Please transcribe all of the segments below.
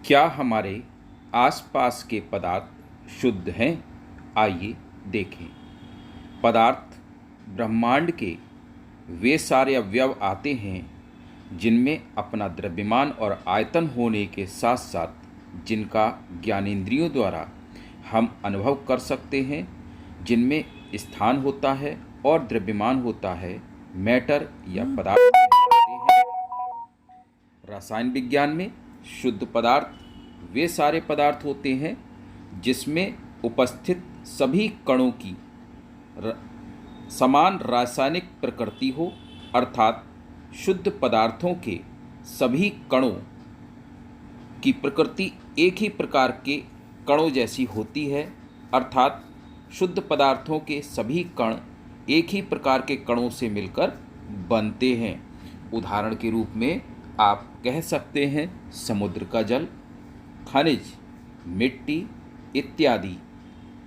क्या हमारे आसपास के पदार्थ शुद्ध हैं? आइए देखें। पदार्थ ब्रह्मांड के वे सारे अवयव आते हैं जिनमें अपना द्रव्यमान और आयतन होने के साथ साथ जिनका ज्ञानेंद्रियों द्वारा हम अनुभव कर सकते हैं, जिनमें स्थान होता है और द्रव्यमान होता है, मैटर या पदार्थ कहलाते हैं। रसायन विज्ञान में शुद्ध पदार्थ वे सारे पदार्थ होते हैं जिसमें उपस्थित सभी कणों की समान रासायनिक प्रकृति हो, अर्थात शुद्ध पदार्थों के सभी कणों की प्रकृति एक ही प्रकार के कणों जैसी होती है, अर्थात शुद्ध पदार्थों के सभी कण एक ही प्रकार के कणों से मिलकर बनते हैं। उदाहरण के रूप में आप कह सकते हैं समुद्र का जल, खनिज, मिट्टी इत्यादि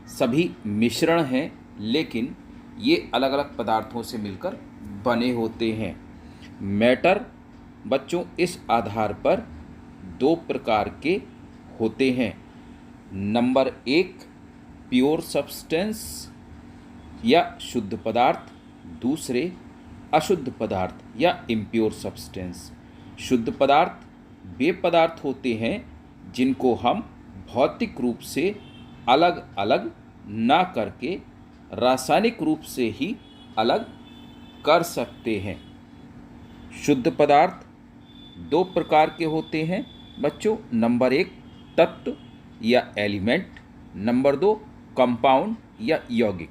सभी मिश्रण हैं, लेकिन ये अलग अलग पदार्थों से मिलकर बने होते हैं। मैटर बच्चों इस आधार पर दो प्रकार के होते हैं। नंबर 1 प्योर सब्सटेंस या शुद्ध पदार्थ, दूसरे अशुद्ध पदार्थ या इम्प्योर सब्सटेंस। शुद्ध पदार्थ वे पदार्थ होते हैं जिनको हम भौतिक रूप से अलग अलग ना करके रासायनिक रूप से ही अलग कर सकते हैं। शुद्ध पदार्थ दो प्रकार के होते हैं बच्चों। नंबर 1 तत्व या एलिमेंट, नंबर 2 कंपाउंड या यौगिक।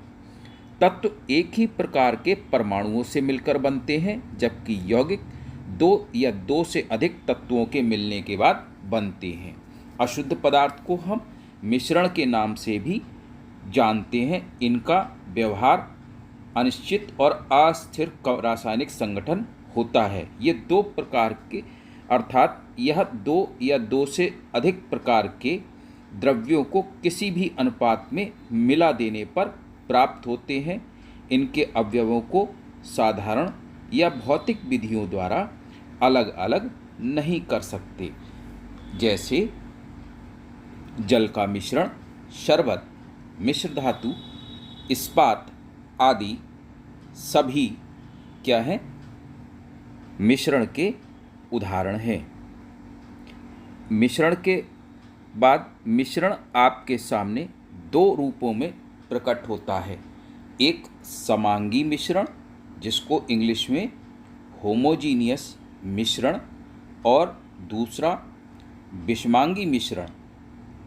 तत्व एक ही प्रकार के परमाणुओं से मिलकर बनते हैं, जबकि यौगिक दो या दो से अधिक तत्वों के मिलने के बाद बनते हैं। अशुद्ध पदार्थ को हम मिश्रण के नाम से भी जानते हैं। इनका व्यवहार अनिश्चित और अस्थिर रासायनिक संगठन होता है। ये दो प्रकार के अर्थात यह दो या दो से अधिक प्रकार के द्रव्यों को किसी भी अनुपात में मिला देने पर प्राप्त होते हैं। इनके अवयवों को साधारण या भौतिक विधियों द्वारा अलग अलग नहीं कर सकते। जैसे जल का मिश्रण, शरबत, मिश्र धातु, इस्पात आदि सभी क्या हैं? मिश्रण के उदाहरण हैं। मिश्रण के बाद मिश्रण आपके सामने दो रूपों में प्रकट होता है। एक समांगी मिश्रण, जिसको इंग्लिश में होमोजीनियस मिश्रण, और दूसरा विषमांगी मिश्रण,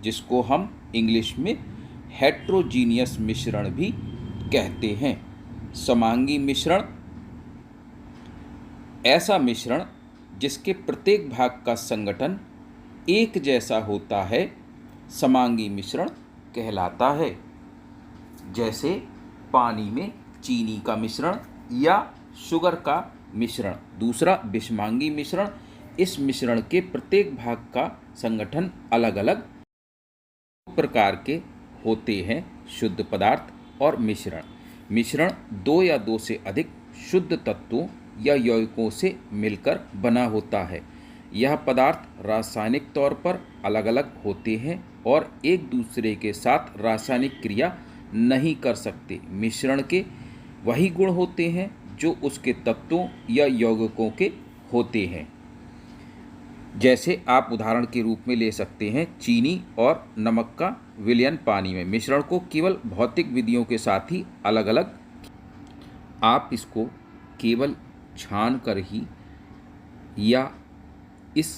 जिसको हम इंग्लिश में हेट्रोजीनियस मिश्रण भी कहते हैं। समांगी मिश्रण ऐसा मिश्रण जिसके प्रत्येक भाग का संगठन एक जैसा होता है, समांगी मिश्रण कहलाता है। जैसे पानी में चीनी का मिश्रण या शुगर का मिश्रण। दूसरा विषमांगी मिश्रण, इस मिश्रण के प्रत्येक भाग का संगठन अलग अलग प्रकार के होते हैं। शुद्ध पदार्थ और मिश्रण। मिश्रण दो या दो से अधिक शुद्ध तत्वों या यौगिकों से मिलकर बना होता है। यह पदार्थ रासायनिक तौर पर अलग अलग होते हैं और एक दूसरे के साथ रासायनिक क्रिया नहीं कर सकते। मिश्रण के वही गुण होते हैं जो उसके तत्वों या यौगिकों के होते हैं। जैसे आप उदाहरण के रूप में ले सकते हैं चीनी और नमक का विलयन पानी में। मिश्रण को केवल भौतिक विधियों के साथ ही अलग अलग, आप इसको केवल छान कर ही या इस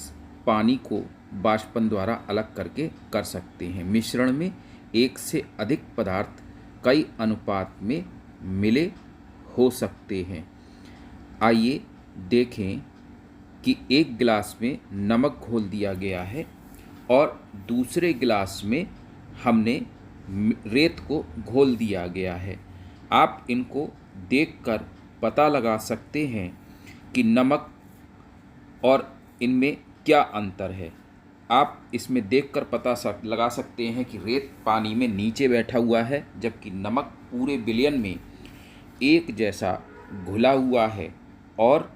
पानी को बाष्पन द्वारा अलग करके कर सकते हैं। मिश्रण में एक से अधिक पदार्थ कई अनुपात में मिले हो सकते हैं। आइए देखें कि एक गिलास में नमक घोल दिया गया है और दूसरे गिलास में हमने रेत को घोल दिया गया है। आप इनको देखकर पता लगा सकते हैं कि नमक और इनमें क्या अंतर है। आप इसमें देखकर पता लगा सकते हैं कि रेत पानी में नीचे बैठा हुआ है, जबकि नमक पूरे विलयन में एक जैसा घुला हुआ है और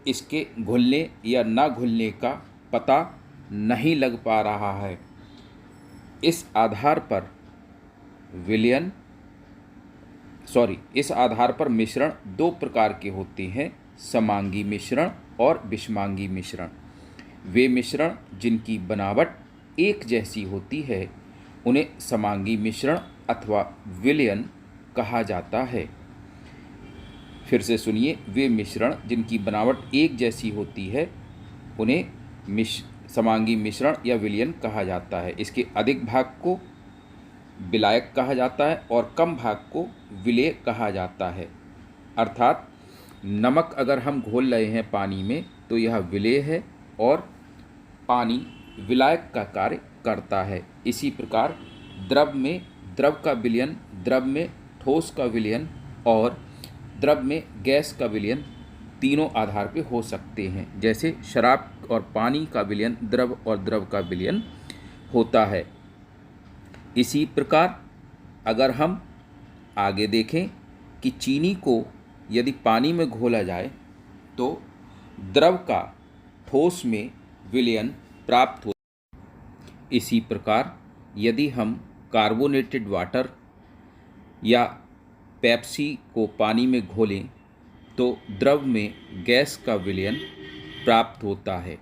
इसके घुलने या ना घुलने का पता नहीं लग पा रहा है। इस आधार पर मिश्रण दो प्रकार के होते हैं, समांगी मिश्रण और विषमांगी मिश्रण। वे मिश्रण जिनकी बनावट एक जैसी होती है उन्हें समांगी मिश्रण अथवा विलयन कहा जाता है। फिर से सुनिए, वे मिश्रण जिनकी बनावट एक जैसी होती है उन्हें समांगी मिश्रण या विलयन कहा जाता है। इसके अधिक भाग को विलायक कहा जाता है और कम भाग को विलेय कहा जाता है। अर्थात नमक अगर हम घोल रहे हैं पानी में तो यह विलेय है और पानी विलायक का कार्य करता है। इसी प्रकार द्रव में द्रव का विलयन, द्रव में ठोस का विलयन और द्रव में गैस का विलयन तीनों आधार पे हो सकते हैं। जैसे शराब और पानी का विलयन द्रव और द्रव का विलयन होता है। इसी प्रकार अगर हम आगे देखें कि चीनी को यदि पानी में घोला जाए तो द्रव का ठोस में विलयन प्राप्त हो। इसी प्रकार यदि हम कार्बोनेटेड वाटर या पेप्सी को पानी में घोलें तो द्रव में गैस का विलयन प्राप्त होता है।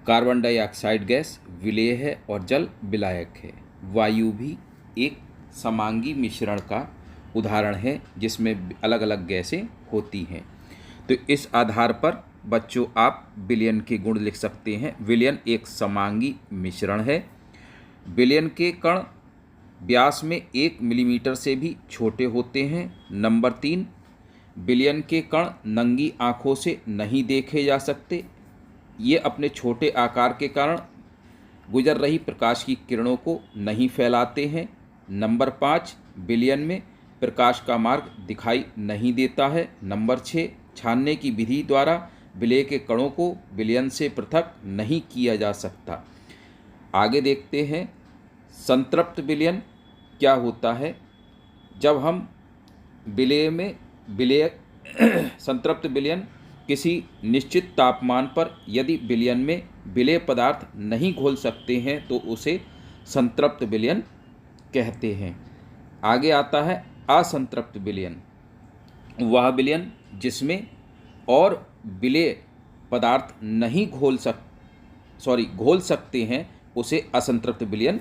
कार्बन डाइऑक्साइड गैस विलेय है और जल विलायक है। वायु भी एक समांगी मिश्रण का उदाहरण है जिसमें अलग अलग गैसें होती हैं। तो इस आधार पर बच्चों आप विलयन के गुण लिख सकते हैं। विलयन एक समांगी मिश्रण है। विलयन के कण व्यास में 1 मिलीमीटर से भी छोटे होते हैं। नंबर 3, विलयन के कण नंगी आँखों से नहीं देखे जा सकते। ये अपने छोटे आकार के कारण गुजर रही प्रकाश की किरणों को नहीं फैलाते हैं। नंबर 5, विलयन में प्रकाश का मार्ग दिखाई नहीं देता है। नंबर 6, छानने की विधि द्वारा विलेय के कणों को विलयन से पृथक नहीं किया जा सकता। आगे देखते हैं संतृप्त विलयन क्या होता है। जब हम संतृप्त विलयन किसी निश्चित तापमान पर यदि विलयन में विलेय पदार्थ नहीं घोल सकते हैं तो उसे संतृप्त विलयन कहते हैं। आगे आता है असंतृप्त विलयन। वह विलयन जिसमें और विलेय पदार्थ नहीं घोल सकते हैं उसे असंतृप्त विलयन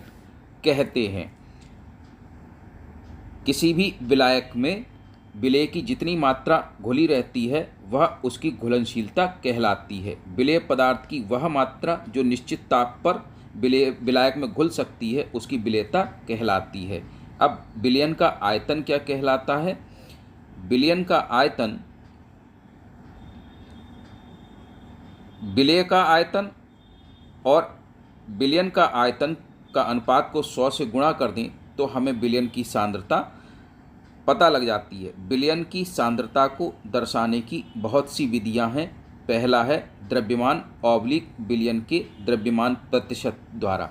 कहते हैं। किसी भी विलायक में विलेय की जितनी मात्रा घुली रहती है वह उसकी घुलनशीलता कहलाती है। विलेय पदार्थ की वह मात्रा जो निश्चित ताप पर विलायक में घुल सकती है उसकी विलेयता कहलाती है। अब विलयन का आयतन क्या कहलाता है। विलयन का आयतन विलेय का आयतन और विलयन का आयतन का अनुपात को 100 से गुणा कर दें तो हमें विलयन की सांद्रता पता लग जाती है। विलयन की सांद्रता को दर्शाने की बहुत सी विधियां हैं। पहला है द्रव्यमान ऑब्लिक विलयन के द्रव्यमान प्रतिशत द्वारा।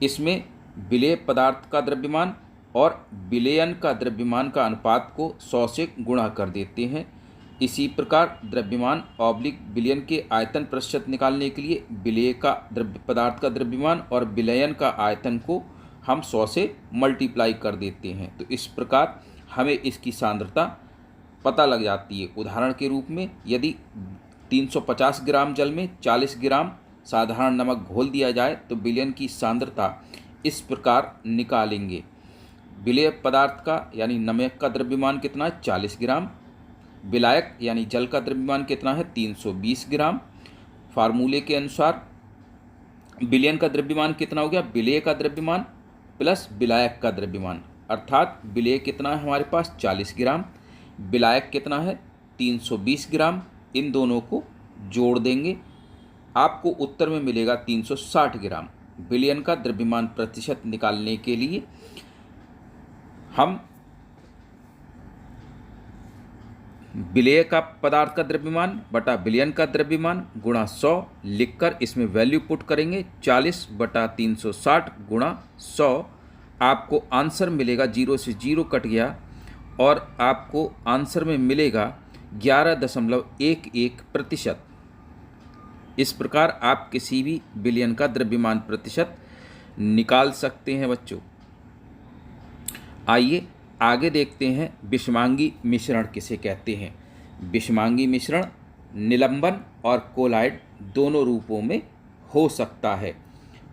इसमें विलेय पदार्थ का द्रव्यमान और विलयन का द्रव्यमान का अनुपात को 100 से गुणा कर देते हैं। इसी प्रकार द्रव्यमान ऑब्लिक विलयन के आयतन प्रतिशत निकालने के लिए विलेय का पदार्थ का द्रव्यमान और विलयन का आयतन को हम 100 से मल्टीप्लाई कर देते हैं। तो इस प्रकार हमें इसकी सांद्रता पता लग जाती है। उदाहरण के रूप में यदि 350 ग्राम जल में 40 ग्राम साधारण नमक घोल दिया जाए तो विलयन की सांद्रता इस प्रकार निकालेंगे। विलेय पदार्थ का यानी नमक का द्रव्यमान कितना है 40 ग्राम, विलायक यानी जल का द्रव्यमान कितना है 320 ग्राम। फार्मूले के अनुसार विलयन का द्रव्यमान कितना हो गया, विलेय का द्रव्यमान प्लस विलायक का द्रव्यमान, अर्थात विलेय कितना है हमारे पास 40 ग्राम, विलायक कितना है 320 ग्राम। इन दोनों को जोड़ देंगे, आपको उत्तर में मिलेगा 360 ग्राम। विलयन का द्रव्यमान प्रतिशत निकालने के लिए हम विलेय का पदार्थ का द्रव्यमान बटा विलयन का द्रव्यमान गुणा 100 लिखकर इसमें वैल्यू पुट करेंगे। 40 बटा 360 गुणा 100, आपको आंसर मिलेगा, 0 से 0 कट गया और आपको आंसर में मिलेगा 11.11%। इस प्रकार आप किसी भी विलयन का द्रव्यमान प्रतिशत निकाल सकते हैं बच्चों। आइए आगे देखते हैं विषमांगी मिश्रण किसे कहते हैं। विषमांगी मिश्रण निलंबन और कोलाइड दोनों रूपों में हो सकता है।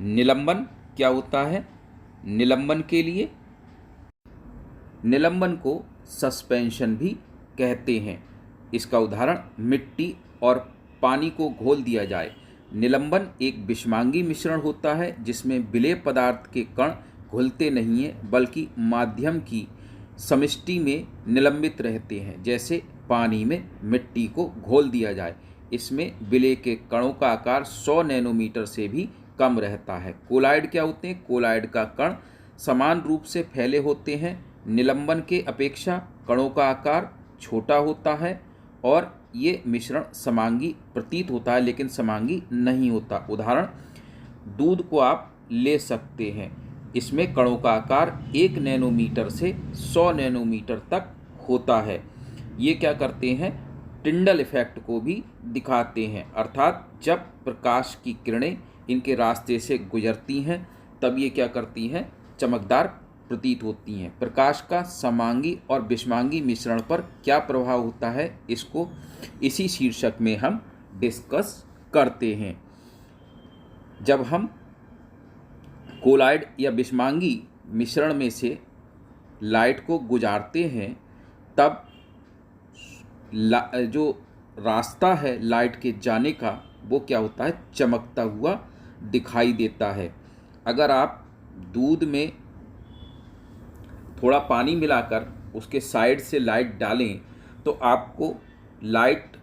निलंबन क्या होता है? निलंबन के लिए निलंबन को सस्पेंशन भी कहते हैं। इसका उदाहरण मिट्टी और पानी को घोल दिया जाए। निलंबन एक विषमांगी मिश्रण होता है जिसमें विलेय पदार्थ के कण घुलते नहीं हैं बल्कि माध्यम की समष्टि में निलंबित रहते हैं। जैसे पानी में मिट्टी को घोल दिया जाए, इसमें विलेय के कणों का आकार 100 नैनोमीटर से भी कम रहता है। कोलाइड क्या होते हैं? कोलाइड का कण समान रूप से फैले होते हैं। निलंबन के अपेक्षा कणों का आकार छोटा होता है और ये मिश्रण समांगी प्रतीत होता है लेकिन समांगी नहीं होता। उदाहरण, दूध को आप ले सकते हैं। इसमें कणों का आकार 1 नैनोमीटर से 100 नैनोमीटर तक होता है। ये क्या करते हैं? टिंडल इफेक्ट को भी दिखाते हैं, अर्थात जब प्रकाश की किरणें इनके रास्ते से गुजरती हैं तब ये क्या करती हैं? चमकदार प्रतीत होती हैं। प्रकाश का समांगी और विषमांगी मिश्रण पर क्या प्रभाव होता है, इसको इसी शीर्षक में हम डिस्कस करते हैं। जब हम कोलाइड या विषमांगी मिश्रण में से लाइट को गुजारते हैं तब जो रास्ता है लाइट के जाने का वो क्या होता है? चमकता हुआ दिखाई देता है। अगर आप दूध में थोड़ा पानी मिलाकर उसके साइड से लाइट डालें तो आपको लाइट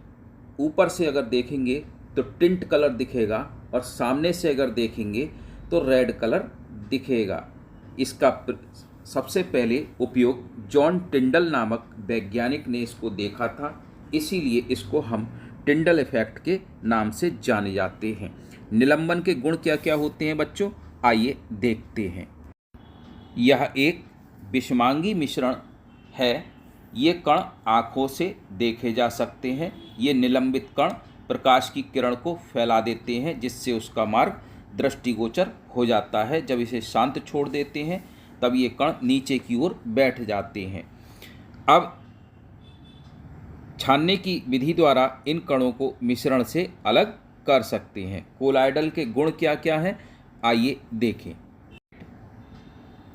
ऊपर से अगर देखेंगे तो टिंट कलर दिखेगा और सामने से अगर देखेंगे तो रेड कलर दिखेगा। इसका सबसे पहले उपयोग जॉन टिंडल नामक वैज्ञानिक ने इसको देखा था, इसीलिए इसको हम टिंडल इफेक्ट के नाम से जाने जाते हैं। निलंबन के गुण क्या क्या होते हैं बच्चों, आइए देखते हैं। यह एक विषमांगी मिश्रण है। ये कण आँखों से देखे जा सकते हैं। ये निलंबित कण प्रकाश की किरण को फैला देते हैं जिससे उसका मार्ग दृष्टिगोचर हो जाता है। जब इसे शांत छोड़ देते हैं तब ये कण नीचे की ओर बैठ जाते हैं। अब छानने की विधि द्वारा इन कणों को मिश्रण से अलग कर सकते हैं। कोलाइडल के गुण क्या क्या हैं, आइए देखें।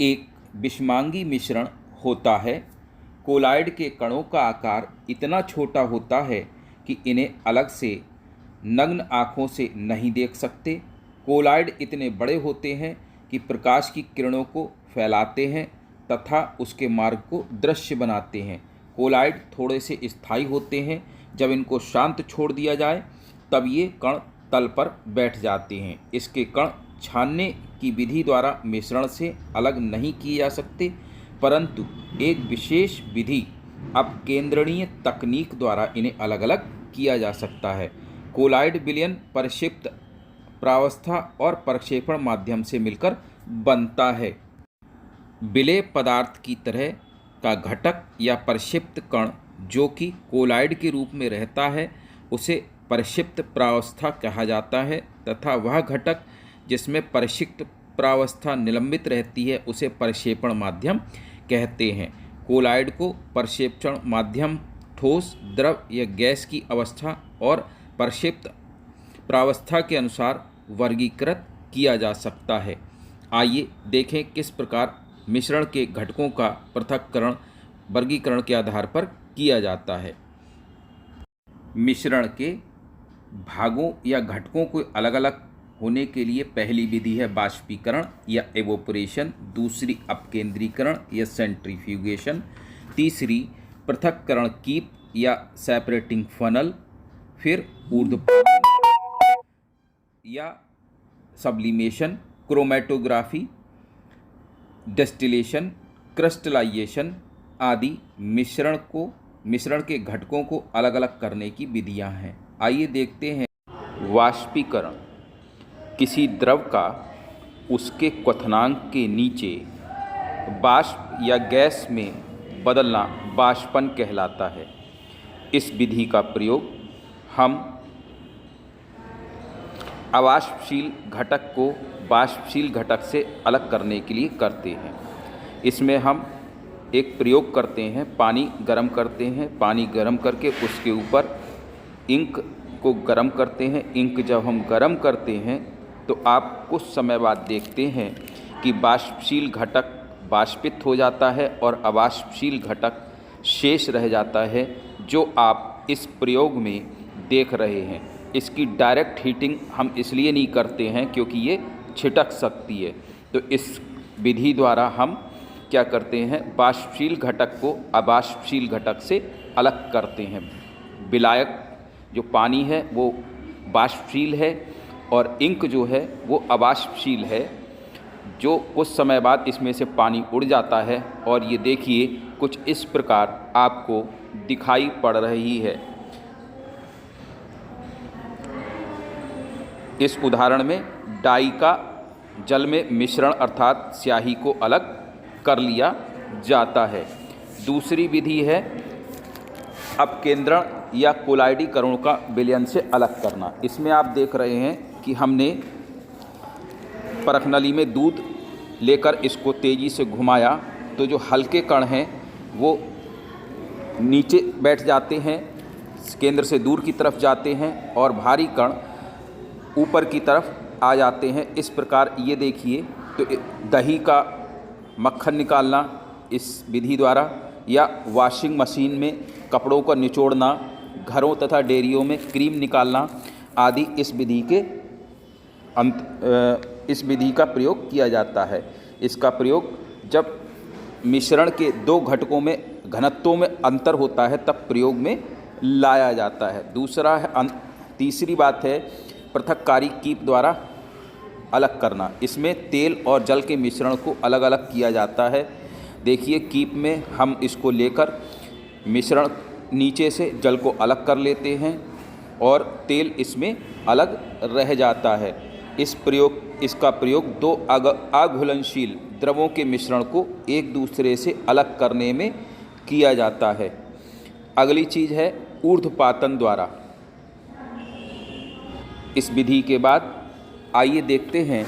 एक विषमांगी मिश्रण होता है। कोलाइड के कणों का आकार इतना छोटा होता है कि इन्हें अलग से नग्न आँखों से नहीं देख सकते। कोलाइड इतने बड़े होते हैं कि प्रकाश की किरणों को फैलाते हैं तथा उसके मार्ग को दृश्य बनाते हैं। कोलाइड थोड़े से स्थायी होते हैं। जब इनको शांत छोड़ दिया जाए तब ये कण तल पर बैठ जाते हैं। इसके कण छानने की विधि द्वारा मिश्रण से अलग नहीं किए जा सकते, परंतु एक विशेष विधि अपकेंद्रणीय तकनीक द्वारा इन्हें अलग अलग किया जा सकता है। कोलाइड विलयन परिक्षिप्त प्रावस्था और प्रक्षेपण माध्यम से मिलकर बनता है। विलेय पदार्थ की तरह का घटक या प्रक्षिप्त कण जो कि कोलाइड के रूप में रहता है उसे प्रक्षिप्त प्रावस्था कहा जाता है तथा वह घटक जिसमें प्रक्षिप्त प्रावस्था निलंबित रहती है उसे प्रक्षेपण माध्यम कहते हैं। कोलाइड को प्रक्षेपण माध्यम ठोस, द्रव या गैस की अवस्था और प्रक्षिप्त प्रावस्था के अनुसार वर्गीकृत किया जा सकता है। आइए देखें किस प्रकार मिश्रण के घटकों का पृथक्करण वर्गीकरण के आधार पर किया जाता है। मिश्रण के भागों या घटकों को अलग अलग होने के लिए पहली विधि है बाष्पीकरण या एवोपरेशन, दूसरी अपकेंद्रीकरण या सेंट्रीफ्यूगेशन, तीसरी पृथक्करण कीप या सेपरेटिंग फनल, फिर ऊर्ध्वपातन या सब्लिमेशन, क्रोमेटोग्राफी, डिस्टिलेशन, क्रिस्टलाइजेशन आदि मिश्रण के घटकों को अलग अलग करने की विधियां हैं। आइए देखते हैं। वाष्पीकरण किसी द्रव का उसके क्वथनांक के नीचे वाष्प या गैस में बदलना वाष्पन कहलाता है। इस विधि का प्रयोग हम अवाष्पशील घटक को वाष्पशील घटक से अलग करने के लिए करते हैं। इसमें हम एक प्रयोग करते हैं, पानी गर्म करते हैं, पानी गर्म करके उसके ऊपर इंक को गर्म करते हैं। इंक जब हम गर्म करते हैं तो आप कुछ समय बाद देखते हैं कि वाष्पशील घटक वाष्पित हो जाता है और अवाष्पशील घटक शेष रह जाता है, जो आप इस प्रयोग में देख रहे हैं। इसकी डायरेक्ट हीटिंग हम इसलिए नहीं करते हैं क्योंकि ये छिटक सकती है, तो इस विधि द्वारा हम क्या करते हैं, वाष्पशील घटक को अवाष्पशील घटक से अलग करते हैं। विलायक जो पानी है वो वाष्पशील है और इंक जो है वो अवाष्पशील है, जो कुछ समय बाद इसमें से पानी उड़ जाता है और ये देखिए कुछ इस प्रकार आपको दिखाई पड़ रही है। इस उदाहरण में डाई का जल में मिश्रण अर्थात स्याही को अलग कर लिया जाता है। दूसरी विधि है अपकेंद्रण या कोलाइडीकरण का विलयन से अलग करना। इसमें आप देख रहे हैं कि हमने परखनली में दूध लेकर इसको तेज़ी से घुमाया तो जो हल्के कण हैं वो नीचे बैठ जाते हैं, केंद्र से दूर की तरफ जाते हैं और भारी कण ऊपर की तरफ आ जाते हैं। इस प्रकार ये देखिए, तो दही का मक्खन निकालना इस विधि द्वारा, या वॉशिंग मशीन में कपड़ों का निचोड़ना, घरों तथा डेयरियों में क्रीम निकालना आदि इस विधि का प्रयोग किया जाता है। इसका प्रयोग जब मिश्रण के दो घटकों में घनत्वों में अंतर होता है तब प्रयोग में लाया जाता है। तीसरी बात है पृथक्कारी कीप द्वारा अलग करना। इसमें तेल और जल के मिश्रण को अलग अलग किया जाता है। देखिए कीप में हम इसको लेकर मिश्रण नीचे से जल को अलग कर लेते हैं और तेल इसमें अलग रह जाता है। इसका प्रयोग दो अघुलनशील द्रवों के मिश्रण को एक दूसरे से अलग करने में किया जाता है। अगली चीज़ है ऊर्ध्वपातन द्वारा। इस विधि के बाद आइए देखते हैं,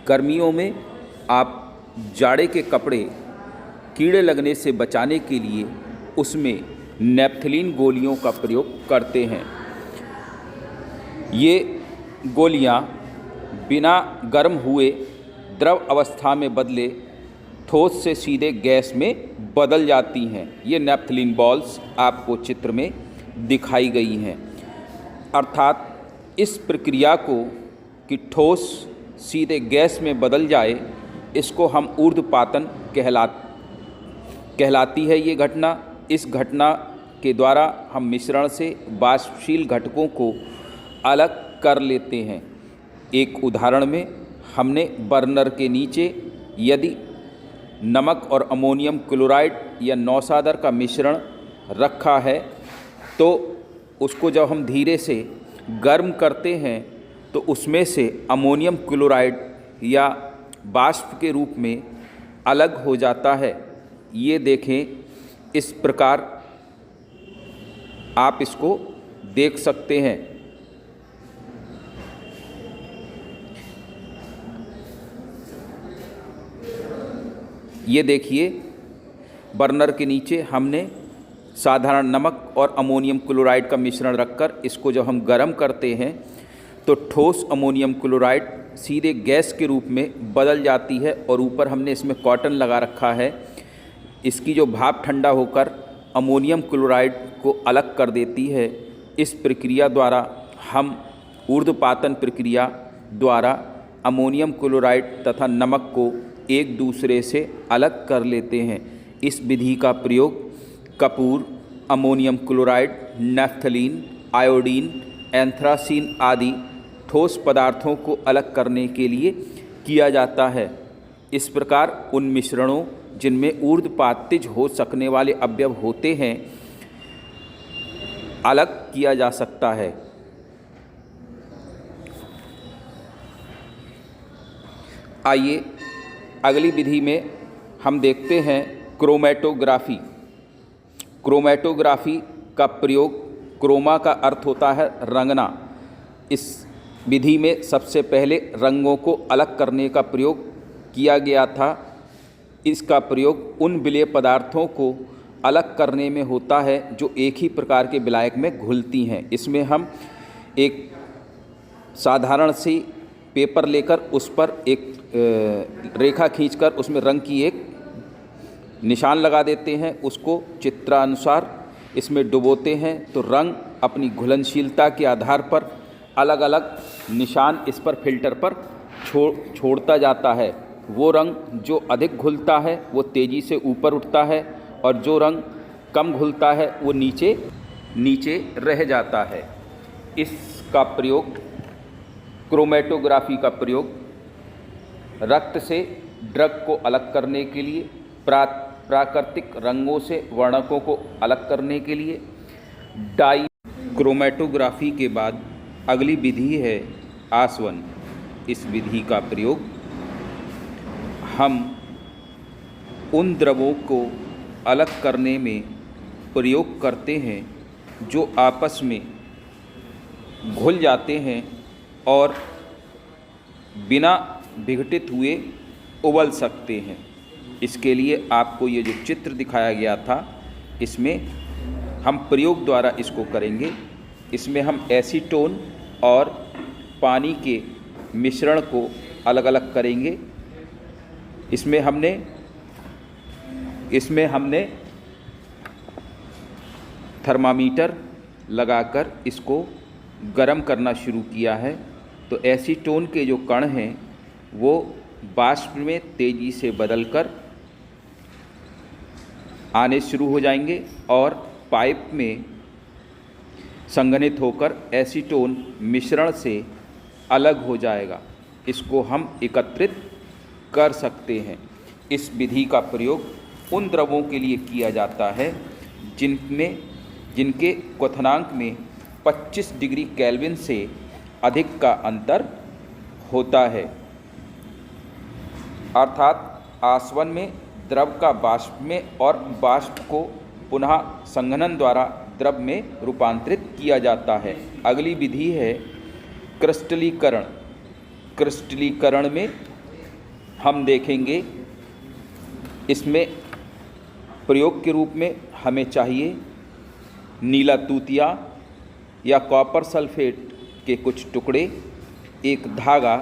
गर्मियों में आप जाड़े के कपड़े कीड़े लगने से बचाने के लिए उसमें नेपथलीन गोलियों का प्रयोग करते हैं। ये गोलियां बिना गर्म हुए द्रव अवस्था में बदले ठोस से सीधे गैस में बदल जाती हैं। ये नेपथलीन बॉल्स आपको चित्र में दिखाई गई हैं। अर्थात इस प्रक्रिया को कि ठोस सीधे गैस में बदल जाए, इसको हम ऊर्ध्वपातन कहलाती है ये घटना। इस घटना के द्वारा हम मिश्रण से वाष्पशील घटकों को अलग कर लेते हैं। एक उदाहरण में हमने बर्नर के नीचे यदि नमक और अमोनियम क्लोराइड या नौसादर का मिश्रण रखा है तो उसको जब हम धीरे से गर्म करते हैं तो उसमें से अमोनियम क्लोराइड या वाष्प के रूप में अलग हो जाता है। ये देखें, इस प्रकार आप इसको देख सकते हैं। ये देखिए, बर्नर के नीचे हमने साधारण नमक और अमोनियम क्लोराइड का मिश्रण रखकर इसको जब हम गर्म करते हैं तो ठोस अमोनियम क्लोराइड सीधे गैस के रूप में बदल जाती है और ऊपर हमने इसमें कॉटन लगा रखा है। इसकी जो भाप ठंडा होकर अमोनियम क्लोराइड को अलग कर देती है। इस प्रक्रिया द्वारा हम ऊर्ध्वपातन प्रक्रिया द्वारा अमोनियम क्लोराइड तथा नमक को एक दूसरे से अलग कर लेते हैं। इस विधि का प्रयोग Kapoor, ammonium chloride, naphthalene, iodine, anthracene आदि ठोस पदार्थों को अलग करने के लिए किया जाता है। इस प्रकार उन मिश्रणों जिनमें ऊर्ध्वपातिज हो सकने वाले अवयव होते हैं अलग किया जा सकता है। आइए अगली विधि में हम देखते हैं क्रोमेटोग्राफी। क्रोमेटोग्राफी का प्रयोग, क्रोमा का अर्थ होता है रंगना। इस विधि में सबसे पहले रंगों को अलग करने का प्रयोग किया गया था। इसका प्रयोग उन विलेय पदार्थों को अलग करने में होता है जो एक ही प्रकार के विलायक में घुलती हैं। इसमें हम एक साधारण सी पेपर लेकर उस पर एक रेखा खींचकर उसमें रंग की एक निशान लगा देते हैं, उसको चित्रानुसार इसमें डुबोते हैं तो रंग अपनी घुलनशीलता के आधार पर अलग अलग निशान इस पर फिल्टर पर छोड़ता जाता है। वो रंग जो अधिक घुलता है वो तेज़ी से ऊपर उठता है और जो रंग कम घुलता है वो नीचे रह जाता है। इसका प्रयोग क्रोमेटोग्राफी का प्रयोग रक्त से ड्रग को अलग करने के लिए, प्राकृतिक रंगों से वर्णकों को अलग करने के लिए, डाई क्रोमेटोग्राफी के बाद अगली विधि है आसवन। इस विधि का प्रयोग हम उन द्रवों को अलग करने में प्रयोग करते हैं जो आपस में घुल जाते हैं और बिना विघटित हुए उबल सकते हैं। इसके लिए आपको ये जो चित्र दिखाया गया था इसमें हम प्रयोग द्वारा इसको करेंगे। इसमें हम एसीटोन और पानी के मिश्रण को अलग अलग करेंगे। इसमें हमने थर्मामीटर लगाकर इसको गर्म करना शुरू किया है। तो एसीटोन के जो कण हैं वो वाष्प में तेज़ी से बदलकर आने शुरू हो जाएंगे और पाइप में संघनित होकर एसीटोन मिश्रण से अलग हो जाएगा। इसको हम एकत्रित कर सकते हैं। इस विधि का प्रयोग उन द्रवों के लिए किया जाता है जिनके क्वथनांक में 25 डिग्री केल्विन से अधिक का अंतर होता है। अर्थात आसवन में द्रव का वाष्प में और वाष्प को पुनः संघनन द्वारा द्रव में रूपांतरित किया जाता है। अगली विधि है क्रिस्टलीकरण। क्रिस्टलीकरण में हम देखेंगे इसमें प्रयोग के रूप में हमें चाहिए नीला तूतिया या कॉपर सल्फेट के कुछ टुकड़े, एक धागा।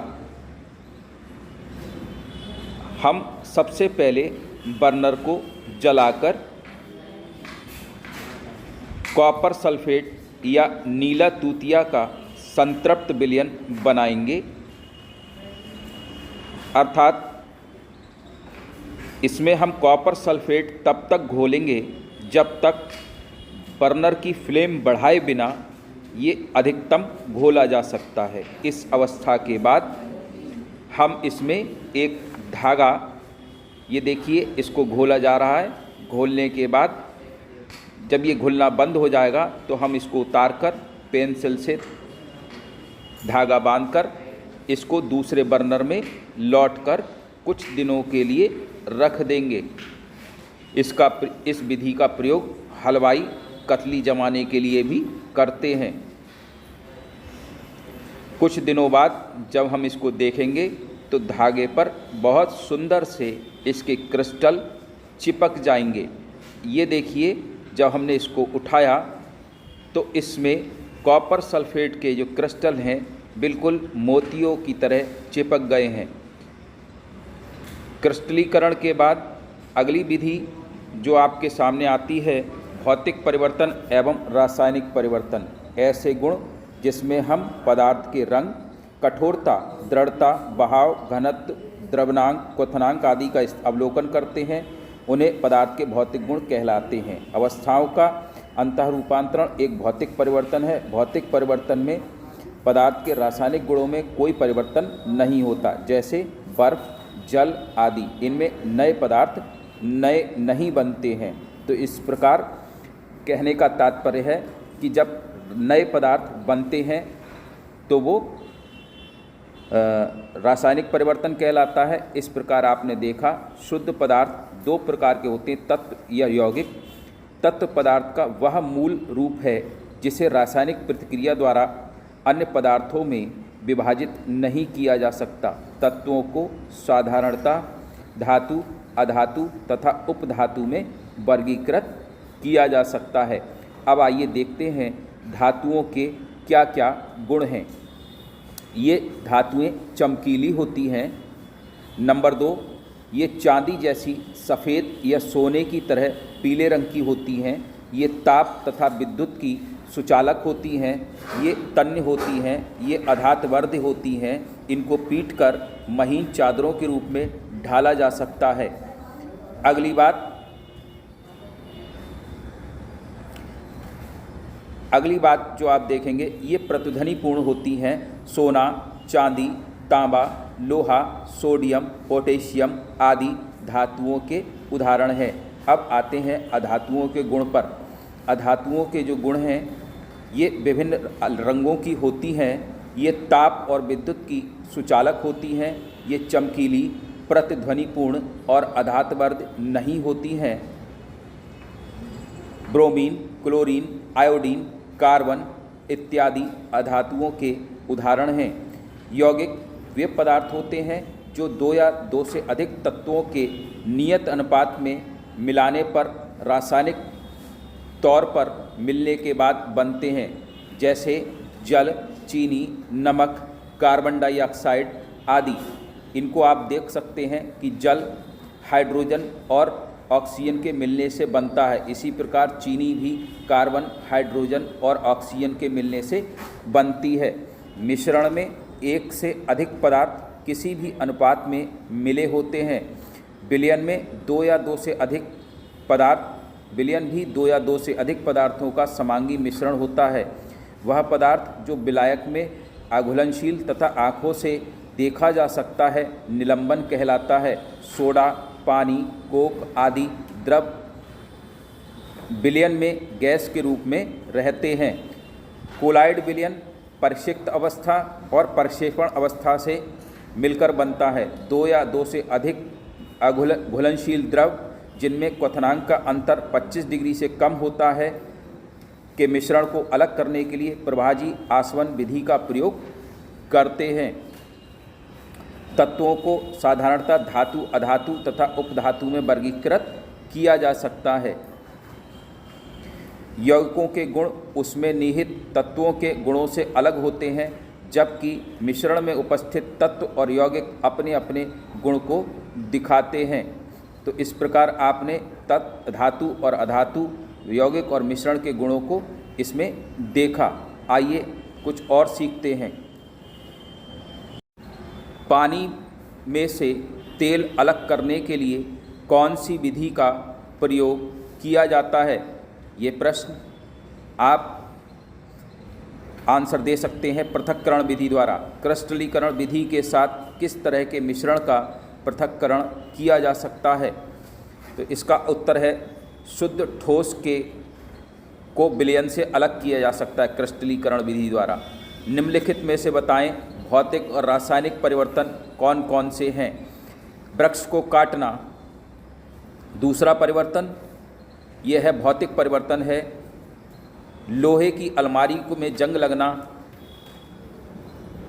हम सबसे पहले बर्नर को जलाकर कॉपर सल्फेट या नीला तूतिया का संतृप्त विलयन बनाएंगे। अर्थात इसमें हम कॉपर सल्फेट तब तक घोलेंगे जब तक बर्नर की फ्लेम बढ़ाए बिना ये अधिकतम घोला जा सकता है। इस अवस्था के बाद हम इसमें एक धागा, ये देखिए इसको घोला जा रहा है। घोलने के बाद जब ये घुलना बंद हो जाएगा तो हम इसको उतारकर पेंसिल से धागा बांधकर इसको दूसरे बर्नर में लौटकर कुछ दिनों के लिए रख देंगे। इस विधि का प्रयोग हलवाई कतली जमाने के लिए भी करते हैं। कुछ दिनों बाद जब हम इसको देखेंगे तो धागे पर बहुत सुंदर से इसके क्रिस्टल चिपक जाएंगे। ये देखिए जब हमने इसको उठाया तो इसमें कॉपर सल्फेट के जो क्रिस्टल हैं बिल्कुल मोतियों की तरह चिपक गए हैं। क्रिस्टलीकरण के बाद अगली विधि जो आपके सामने आती है भौतिक परिवर्तन एवं रासायनिक परिवर्तन। ऐसे गुण जिसमें हम पदार्थ के रंग, कठोरता, दृढ़ता, बहाव, घनत्व, द्रवनांक, क्वथनांक आदि का अवलोकन करते हैं, उन्हें पदार्थ के भौतिक गुण कहलाते हैं। अवस्थाओं का अंतःरूपांतरण एक भौतिक परिवर्तन है। भौतिक परिवर्तन में पदार्थ के रासायनिक गुणों में कोई परिवर्तन नहीं होता, जैसे बर्फ, जल आदि। इनमें नए पदार्थ नए नहीं बनते हैं। तो इस प्रकार कहने का तात्पर्य है कि जब नए पदार्थ बनते हैं तो वो रासायनिक परिवर्तन कहलाता है। इस प्रकार आपने देखा शुद्ध पदार्थ दो प्रकार के होते हैं, तत्व या यौगिक। तत्व पदार्थ का वह मूल रूप है जिसे रासायनिक प्रतिक्रिया द्वारा अन्य पदार्थों में विभाजित नहीं किया जा सकता। तत्वों को साधारणतः धातु, अधातु तथा उपधातु में वर्गीकृत किया जा सकता है। अब आइए देखते हैं धातुओं के क्या क्या गुण हैं। ये धातुएं चमकीली होती हैं। नंबर 2, ये चांदी जैसी सफ़ेद या सोने की तरह पीले रंग की होती हैं। ये ताप तथा विद्युत की सुचालक होती हैं। ये तन्य होती हैं। ये अधातवर्ध होती हैं। इनको पीटकर महीन चादरों के रूप में ढाला जा सकता है। अगली बात जो आप देखेंगे, ये प्रतिध्वनिपूर्ण होती हैं। सोना, चांदी, तांबा, लोहा, सोडियम, पोटेशियम आदि धातुओं के उदाहरण हैं। अब आते हैं अधातुओं के गुण पर। अधातुओं के जो गुण हैं ये विभिन्न रंगों की होती हैं। ये ताप और विद्युत की सुचालक होती हैं। ये चमकीली, प्रतिध्वनिपूर्ण और अधातवर्ध नहीं होती हैं। ब्रोमीन, क्लोरीन, आयोडीन, कार्बन इत्यादि अधातुओं के उदाहरण हैं। यौगिक वे पदार्थ होते हैं जो 2 या 2 से अधिक तत्वों के नियत अनुपात में मिलाने पर रासायनिक तौर पर मिलने के बाद बनते हैं, जैसे जल, चीनी, नमक, कार्बन डाइऑक्साइड आदि। इनको आप देख सकते हैं कि जल हाइड्रोजन और ऑक्सीजन के मिलने से बनता है। इसी प्रकार चीनी भी कार्बन, हाइड्रोजन और ऑक्सीजन के मिलने से बनती है। मिश्रण में 1 से अधिक पदार्थ किसी भी अनुपात में मिले होते हैं। विलयन भी 2 या 2 से अधिक पदार्थों का समांगी मिश्रण होता है। वह पदार्थ जो विलायक में अघुलनशील तथा आँखों से देखा जा सकता है निलंबन कहलाता है। सोडा, पानी, कोक आदि द्रव विलयन में गैस के रूप में रहते हैं। कोलाइड विलयन परिक्षिप्त अवस्था और प्रक्षेपण अवस्था से मिलकर बनता है। 2 या 2 से अधिक घुलनशील द्रव जिनमें क्वथनांक का अंतर 25 डिग्री से कम होता है के मिश्रण को अलग करने के लिए प्रभाजी आसवन विधि का प्रयोग करते हैं। तत्वों को साधारणतः धातु, अधातु तथा उपधातु में वर्गीकृत किया जा सकता है। यौगिकों के गुण उसमें निहित तत्वों के गुणों से अलग होते हैं, जबकि मिश्रण में उपस्थित तत्व और यौगिक अपने अपने गुण को दिखाते हैं। तो इस प्रकार आपने तत्व, धातु और अधातु, यौगिक और मिश्रण के गुणों को इसमें देखा। आइए कुछ और सीखते हैं। पानी में से तेल अलग करने के लिए कौन सी विधि का प्रयोग किया जाता है? ये प्रश्न आप आंसर दे सकते हैं पृथक्करण विधि द्वारा। क्रिस्टलीकरण विधि के साथ किस तरह के मिश्रण का पृथक्करण किया जा सकता है? तो इसका उत्तर है शुद्ध ठोस को विलयन से अलग किया जा सकता है क्रिस्टलीकरण विधि द्वारा। निम्नलिखित में से बताएं भौतिक और रासायनिक परिवर्तन कौन कौन से हैं? वृक्ष को काटना दूसरा परिवर्तन, यह है भौतिक परिवर्तन है। लोहे की अलमारी में जंग लगना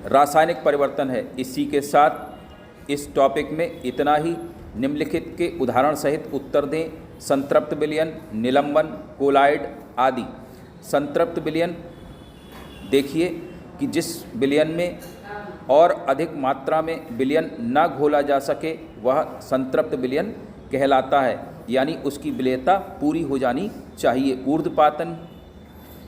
रासायनिक परिवर्तन है। इसी के साथ इस टॉपिक में इतना ही। निम्नलिखित के उदाहरण सहित उत्तर दें। संतृप्त विलयन, निलंबन, कोलाइड आदि। संतृप्त विलयन देखिए कि जिस विलयन में और अधिक मात्रा में विलयन न घोला जा सके वह संतृप्त विलयन कहलाता है, यानी उसकी विलेयता पूरी हो जानी चाहिए। ऊर्ध्वपातन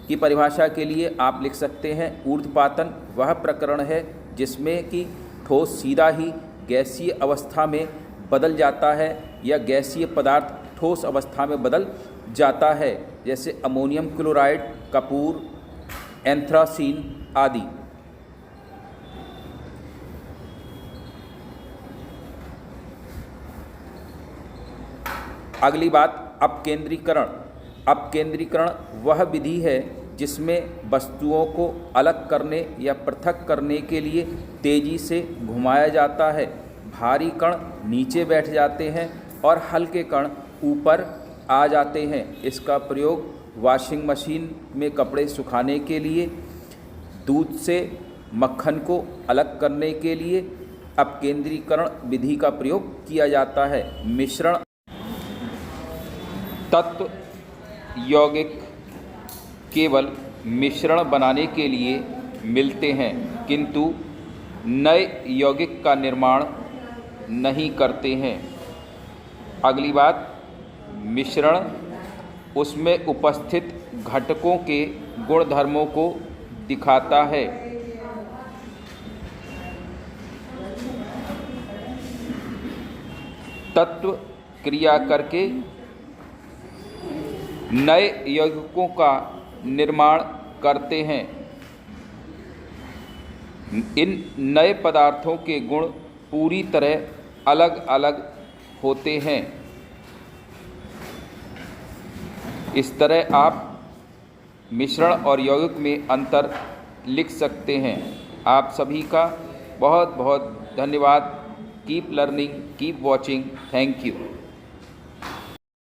की परिभाषा के लिए आप लिख सकते हैं ऊर्ध्वपातन वह प्रकरण है जिसमें कि ठोस सीधा ही गैसीय अवस्था में बदल जाता है या गैसीय पदार्थ ठोस अवस्था में बदल जाता है, जैसे अमोनियम क्लोराइड, कपूर, एंथ्रासीन आदि। अगली बात अपकेंद्रीकरण। अपकेंद्रीकरण वह विधि है जिसमें वस्तुओं को अलग करने या पृथक करने के लिए तेजी से घुमाया जाता है। भारी कण नीचे बैठ जाते हैं और हल्के कण ऊपर आ जाते हैं। इसका प्रयोग वॉशिंग मशीन में कपड़े सुखाने के लिए, दूध से मक्खन को अलग करने के लिए अपकेंद्रीकरण विधि का प्रयोग किया जाता है। मिश्रण तत्व यौगिक केवल मिश्रण बनाने के लिए मिलते हैं, किंतु नए यौगिक का निर्माण नहीं करते हैं। अगली बात, मिश्रण उसमें उपस्थित घटकों के गुणधर्मों को दिखाता है। तत्व क्रिया करके नए यौगिकों का निर्माण करते हैं। इन नए पदार्थों के गुण पूरी तरह अलग अलग होते हैं। इस तरह आप मिश्रण और यौगिक में अंतर लिख सकते हैं। आप सभी का बहुत बहुत धन्यवाद। Keep learning, keep watching. Thank you.